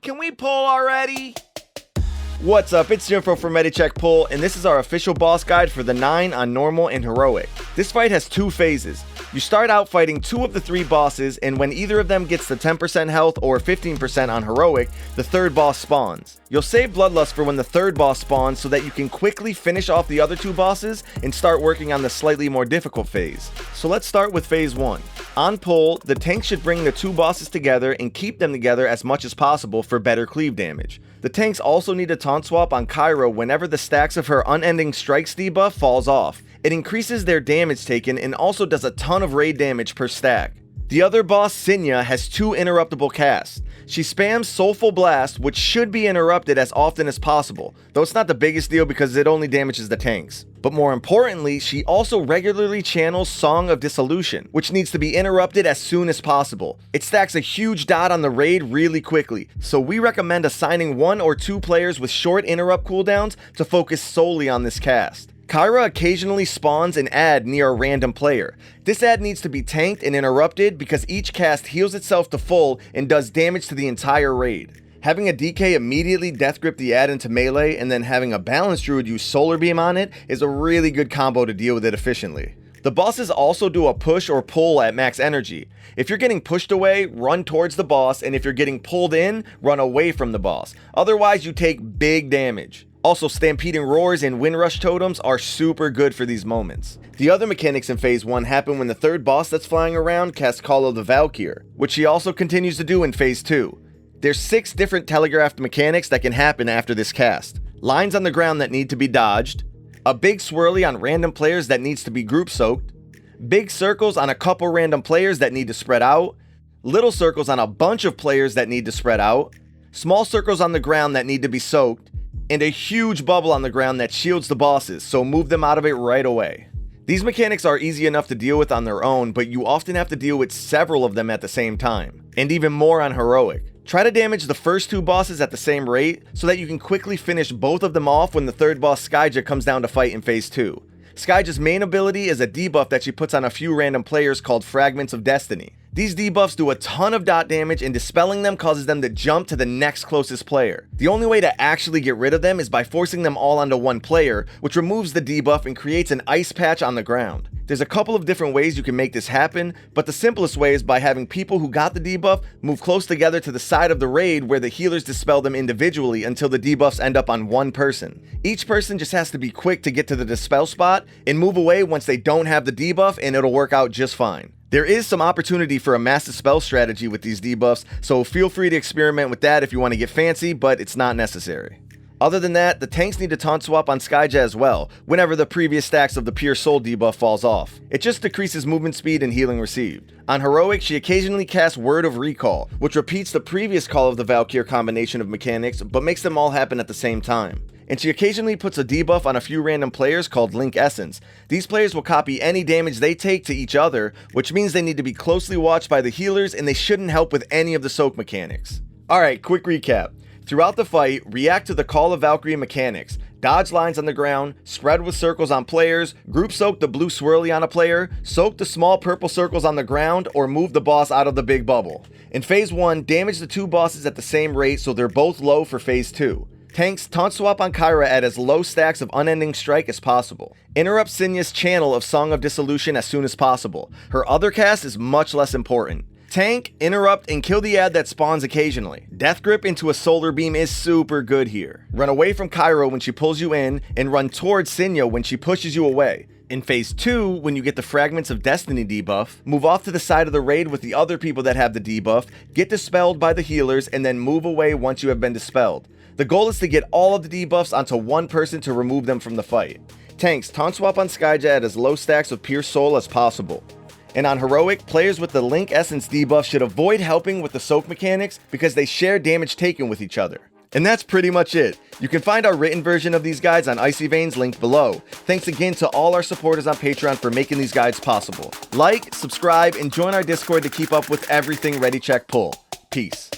Can we pull already? What's up, it's Jinfo from Medicheck Pull, and this is our official boss guide for the 9 on normal and heroic. This fight has 2 phases. You start out fighting 2 of the 3 bosses, and when either of them gets to 10% health or 15% on heroic, the 3rd boss spawns. You'll save Bloodlust for when the 3rd boss spawns so that you can quickly finish off the other 2 bosses and start working on the slightly more difficult phase. So let's start with phase 1. On pull, the tank should bring the 2 bosses together and keep them together as much as possible for better cleave damage. The tanks also need to taunt swap on Kyra whenever the stacks of her Unending Strikes debuff falls off. It increases their damage taken and also does a ton of raid damage per stack. The other boss, Sinya, has 2 interruptible casts. She spams Soulful Blast, which should be interrupted as often as possible, though it's not the biggest deal because it only damages the tanks. But more importantly, she also regularly channels Song of Dissolution, which needs to be interrupted as soon as possible. It stacks a huge dot on the raid really quickly, so we recommend assigning 1 or 2 players with short interrupt cooldowns to focus solely on this cast. Kyra occasionally spawns an ad near a random player. This ad needs to be tanked and interrupted because each cast heals itself to full and does damage to the entire raid. Having a DK immediately death grip the ad into melee and then having a balanced druid use Solar Beam on it is a really good combo to deal with it efficiently. The bosses also do a push or pull at max energy. If you're getting pushed away, run towards the boss, and if you're getting pulled in, run away from the boss. Otherwise, you take big damage. Also, Stampeding Roars and Windrush Totems are super good for these moments. The other mechanics in phase 1 happen when the 3rd boss that's flying around casts Call of the Valkyr, which she also continues to do in phase 2. There's 6 different telegraphed mechanics that can happen after this cast. Lines on the ground that need to be dodged, a big swirly on random players that needs to be group soaked, big circles on a couple random players that need to spread out, little circles on a bunch of players that need to spread out, small circles on the ground that need to be soaked, and a huge bubble on the ground that shields the bosses, so move them out of it right away. These mechanics are easy enough to deal with on their own, but you often have to deal with several of them at the same time, and even more on heroic. Try to damage the first 2 bosses at the same rate so that you can quickly finish both of them off when the 3rd boss Skyja comes down to fight in phase 2. Skyja's main ability is a debuff that she puts on a few random players called Fragments of Destiny. These debuffs do a ton of dot damage, and dispelling them causes them to jump to the next closest player. The only way to actually get rid of them is by forcing them all onto one player, which removes the debuff and creates an ice patch on the ground. There's a couple of different ways you can make this happen, but the simplest way is by having people who got the debuff move close together to the side of the raid where the healers dispel them individually until the debuffs end up on one person. Each person just has to be quick to get to the dispel spot and move away once they don't have the debuff, and it'll work out just fine. There is some opportunity for a mass dispel strategy with these debuffs, so feel free to experiment with that if you want to get fancy, but it's not necessary. Other than that, the tanks need to taunt swap on Skyja as well, whenever the previous stacks of the Pure Soul debuff falls off. It just decreases movement speed and healing received. On heroic, she occasionally casts Word of Recall, which repeats the previous Call of the Valkyr combination of mechanics, but makes them all happen at the same time. And she occasionally puts a debuff on a few random players called Link Essence. These players will copy any damage they take to each other, which means they need to be closely watched by the healers and they shouldn't help with any of the soak mechanics. Alright, quick recap. Throughout the fight, react to the Call of Valkyrie mechanics. Dodge lines on the ground, spread with circles on players, group soak the blue swirly on a player, soak the small purple circles on the ground, or move the boss out of the big bubble. In phase 1, damage the 2 bosses at the same rate so they're both low for phase 2. Tanks taunt swap on Kyra at as low stacks of Unending Strike as possible. Interrupt Sinya's channel of Song of Dissolution as soon as possible. Her other cast is much less important. Tank, interrupt, and kill the ad that spawns occasionally. Death Grip into a Solar Beam is super good here. Run away from Kyra when she pulls you in, and run towards Sinya when she pushes you away. In phase 2, when you get the Fragments of Destiny debuff, move off to the side of the raid with the other people that have the debuff, get dispelled by the healers, and then move away once you have been dispelled. The goal is to get all of the debuffs onto one person to remove them from the fight. Tanks taunt swap on Skyja at as low stacks of Pure Soul as possible. And on heroic, players with the Link Essence debuff should avoid helping with the soak mechanics because they share damage taken with each other. And that's pretty much it. You can find our written version of these guides on Icy Veins linked below. Thanks again to all our supporters on Patreon for making these guides possible. Like, subscribe, and join our Discord to keep up with everything Ready Check Pull. Peace.